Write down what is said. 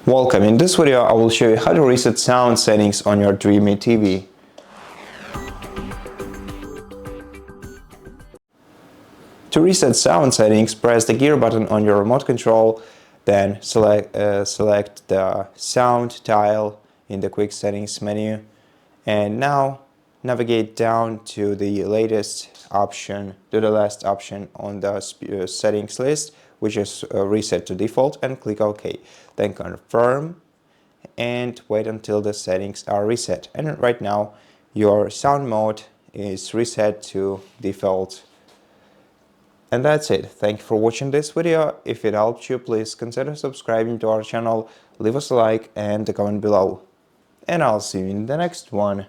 Welcome. In this video I will show you how to reset sound settings on your DREAME TV. To reset sound settings, press the gear button on your remote control, then select the sound tile in the quick settings menu, and now navigate down to the last option on the settings list, which is reset to default, and click OK. Then confirm and wait until the settings are reset. And right now your sound mode is reset to default. And that's it. Thank you for watching this video. If it helped you, please consider subscribing to our channel, leave us a like and a comment below. And I'll see you in the next one.